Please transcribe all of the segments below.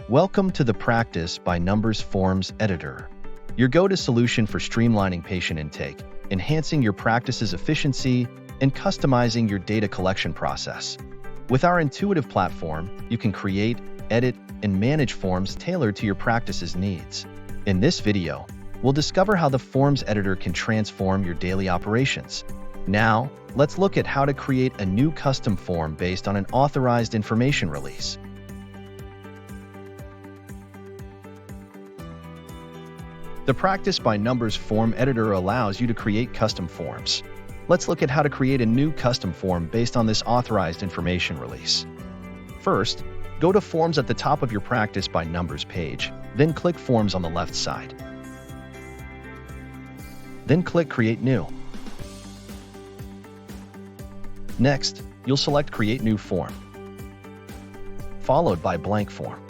Welcome to the Practice by Numbers Forms Editor, your go-to solution for streamlining patient intake, enhancing your practice's efficiency, and customizing your data collection process. With our intuitive platform, you can create, edit, and manage forms tailored to your practice's needs. In this video, we'll discover how the Forms Editor can transform your daily operations. Now, let's look at how to create a new custom form based on an authorized information release. The Practice by Numbers Form Editor allows you to create custom forms. Let's look at how to create a new custom form based on this authorized information release. First, go to Forms at the top of your Practice by Numbers page, then click Forms on the left side. Then click Create New. Next, you'll select Create New Form, followed by Blank Form.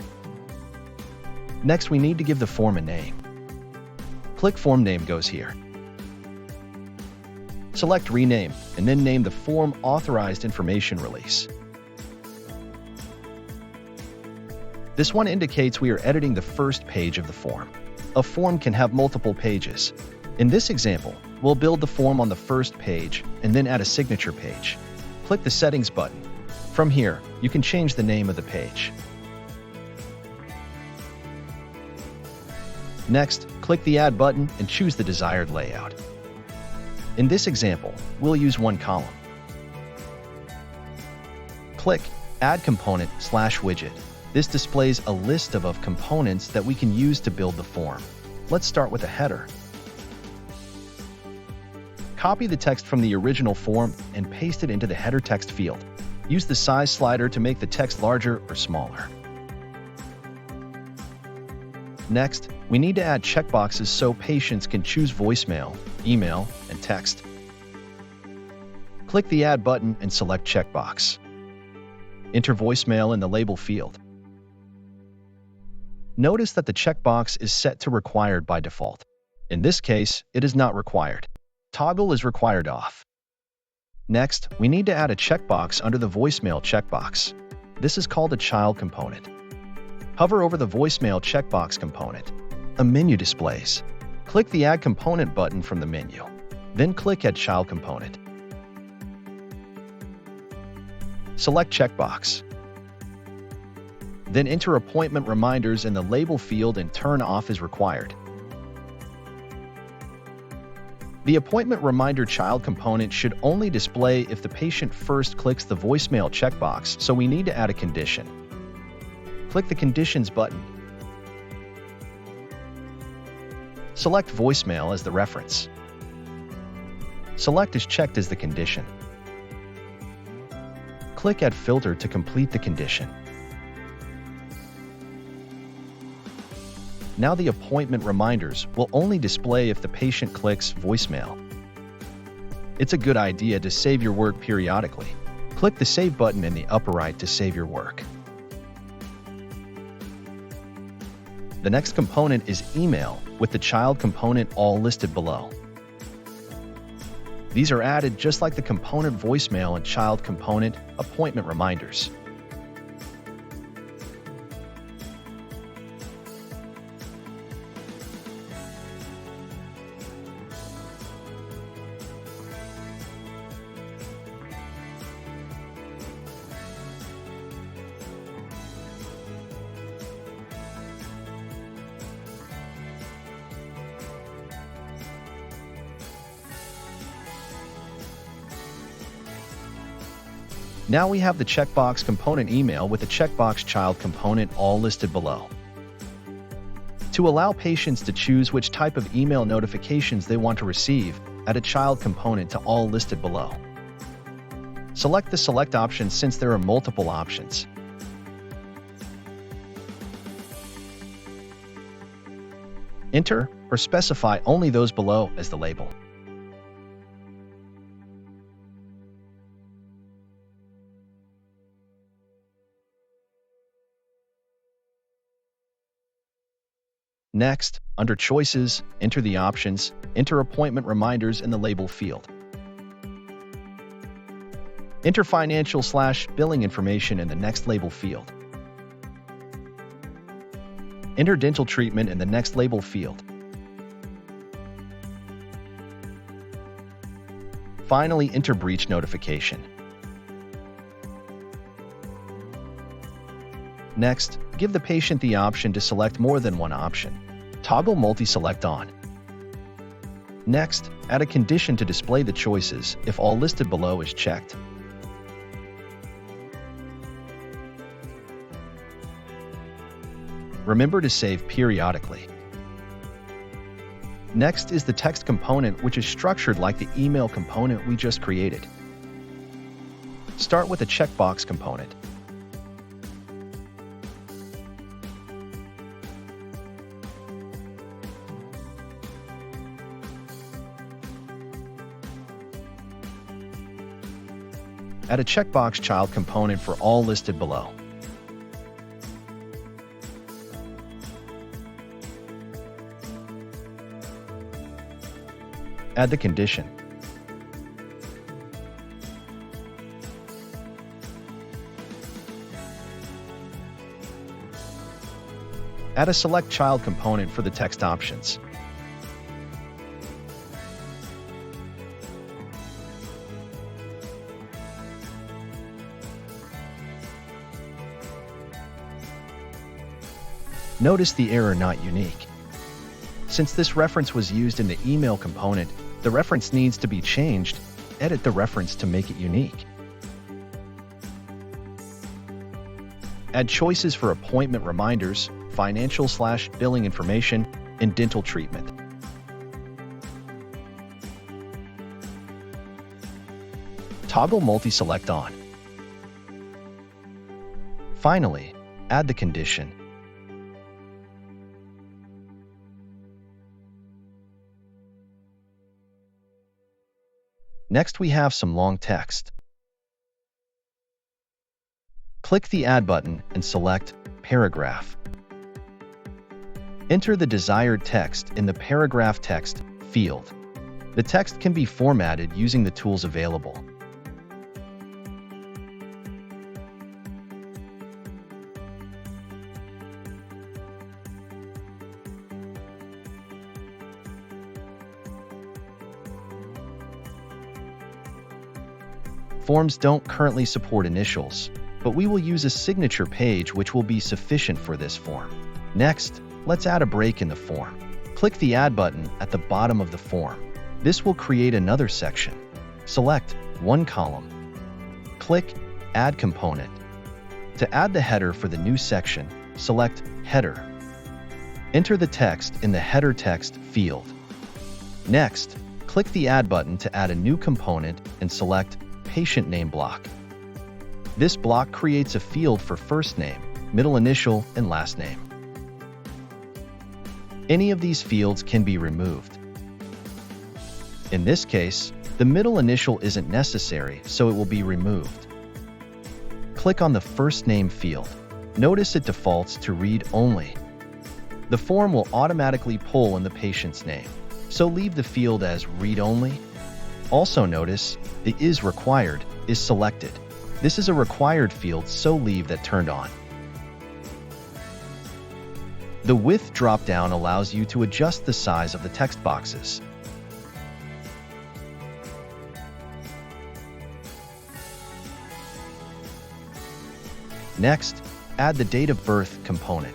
Next, we need to give the form a name. Click Form Name goes here. Select Rename, and then name the form Authorized Information Release. This one indicates we are editing the first page of the form. A form can have multiple pages. In this example, we'll build the form on the first page and then add a signature page. Click the Settings button. From here, you can change the name of the page. Next, click the Add button and choose the desired layout. In this example, we'll use one column. Click Add Component/Widget. This displays a list of components that we can use to build the form. Let's start with a header. Copy the text from the original form and paste it into the header text field. Use the size slider to make the text larger or smaller. Next, we need to add checkboxes so patients can choose voicemail, email, and text. Click the Add button and select Checkbox. Enter voicemail in the label field. Notice that the checkbox is set to Required by default. In this case, it is not required. Toggle is required off. Next, we need to add a checkbox under the voicemail checkbox. This is called a child component. Hover over the voicemail checkbox component. A menu displays. Click the Add Component button from the menu. Then click Add Child Component. Select Checkbox. Then enter appointment reminders in the label field and turn off as required. The appointment reminder child component should only display if the patient first clicks the voicemail checkbox, so we need to add a condition. Click the Conditions button. Select Voicemail as the reference. Select as checked as the condition. Click Add Filter to complete the condition. Now the appointment reminders will only display if the patient clicks voicemail. It's a good idea to save your work periodically. Click the Save button in the upper right to save your work. The next component is Email, with the child component all listed below. These are added just like the component Voicemail and child component appointment reminders. Now we have the checkbox component Email with the checkbox child component all listed below. To allow patients to choose which type of email notifications they want to receive, add a child component to all listed below. Select the Select option since there are multiple options. Enter or specify only those below as the label. Next, under Choices, enter the options, enter appointment reminders in the label field. Enter financial/billing information in the next label field. Enter dental treatment in the next label field. Finally, enter breach notification. Next, give the patient the option to select more than one option. Toggle multi-select on. Next, add a condition to display the choices if all listed below is checked. Remember to save periodically. Next is the text component, which is structured like the email component we just created. Start with a checkbox component. Add a checkbox child component for all listed below. Add the condition. Add a select child component for the text options. Notice the error not unique. Since this reference was used in the email component, the reference needs to be changed. Edit the reference to make it unique. Add choices for appointment reminders, financial/billing information, and dental treatment. Toggle multi-select on. Finally, add the condition. Next, we have some long text. Click the Add button and select Paragraph. Enter the desired text in the Paragraph Text field. The text can be formatted using the tools available. Forms don't currently support initials, but we will use a signature page which will be sufficient for this form. Next, let's add a break in the form. Click the Add button at the bottom of the form. This will create another section. Select one column. Click Add Component. To add the header for the new section, select Header. Enter the text in the Header Text field. Next, click the Add button to add a new component and select Patient Name block. This block creates a field for first name, middle initial, and last name. Any of these fields can be removed. In this case, the middle initial isn't necessary, so it will be removed. Click on the first name field. Notice it defaults to read only. The form will automatically pull in the patient's name, so leave the field as read only. Also notice, the is required is selected. This is a required field, so leave that turned on. The width drop-down allows you to adjust the size of the text boxes. Next, add the date of birth component.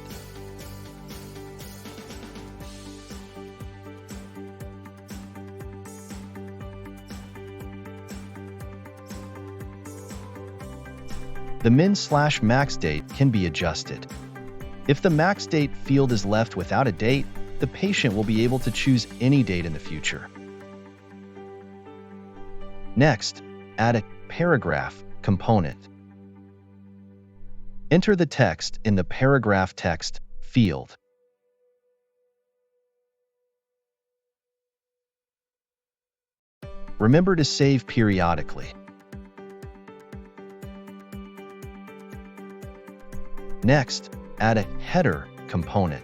The min/max date can be adjusted. If the max date field is left without a date, the patient will be able to choose any date in the future. Next, add a paragraph component. Enter the text in the Paragraph Text field. Remember to save periodically. Next, add a header component.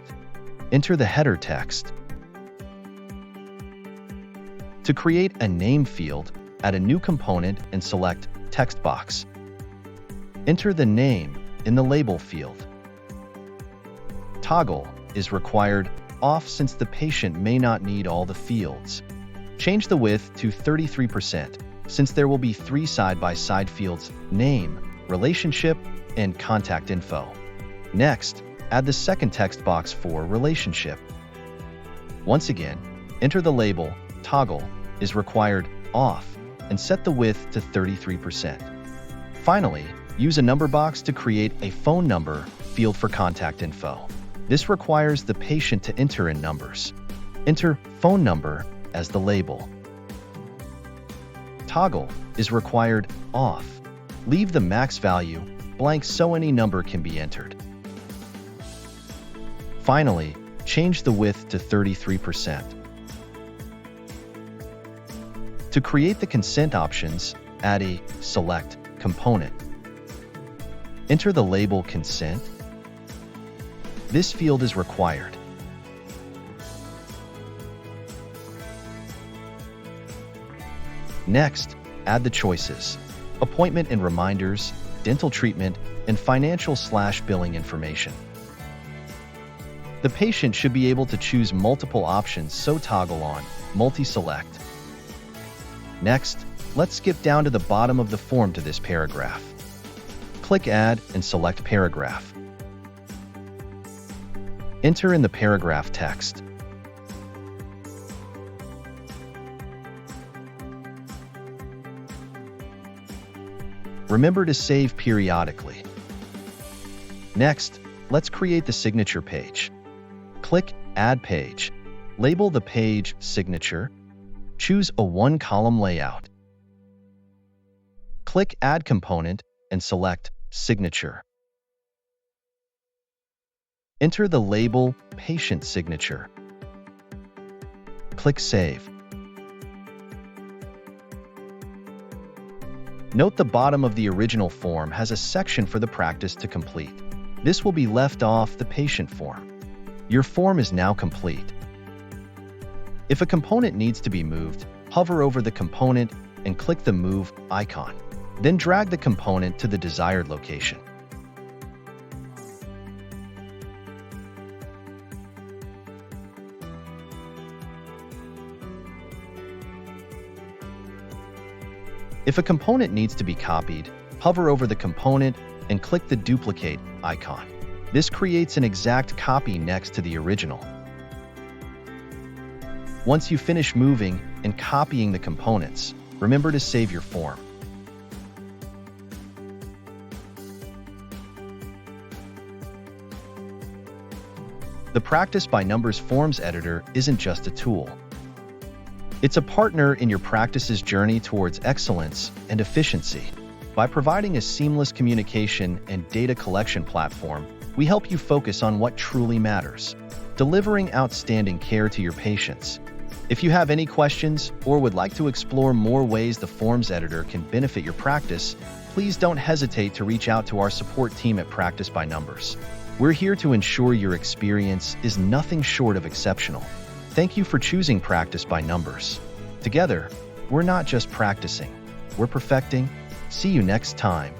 Enter the header text. To create a name field, add a new component and select Text box. Enter the name in the label field. Toggle is required off since the patient may not need all the fields. Change the width to 33% since there will be 3 side-by-side fields: name, relationship, and contact info. Next, add the second text box for relationship. Once again, enter the label toggle is required off and set the width to 33%. Finally, use a number box to create a phone number field for contact info. This requires the patient to enter in numbers. Enter phone number as the label. Toggle is required off. Leave the max value blank so any number can be entered. Finally, change the width to 33%. To create the consent options, add a select component. Enter the label consent. This field is required. Next, add the choices: appointment and reminders, dental treatment, and financial/billing information. The patient should be able to choose multiple options, so toggle on multi-select. Next, let's skip down to the bottom of the form to this paragraph. Click Add and select Paragraph. Enter in the paragraph text. Remember to save periodically. Next, let's create the signature page. Click Add Page. Label the page Signature. Choose a 1-column layout. Click Add Component and select Signature. Enter the label Patient Signature. Click Save. Note the bottom of the original form has a section for the practice to complete. This will be left off the patient form. Your form is now complete. If a component needs to be moved, hover over the component and click the Move icon. Then drag the component to the desired location. If a component needs to be copied, hover over the component and click the Duplicate icon. This creates an exact copy next to the original. Once you finish moving and copying the components, remember to save your form. The Practice by Numbers Forms Editor isn't just a tool. It's a partner in your practice's journey towards excellence and efficiency. By providing a seamless communication and data collection platform, we help you focus on what truly matters, delivering outstanding care to your patients. If you have any questions or would like to explore more ways the Forms Editor can benefit your practice, please don't hesitate to reach out to our support team at Practice by Numbers. We're here to ensure your experience is nothing short of exceptional. Thank you for choosing Practice by Numbers. Together, we're not just practicing, we're perfecting. See you next time.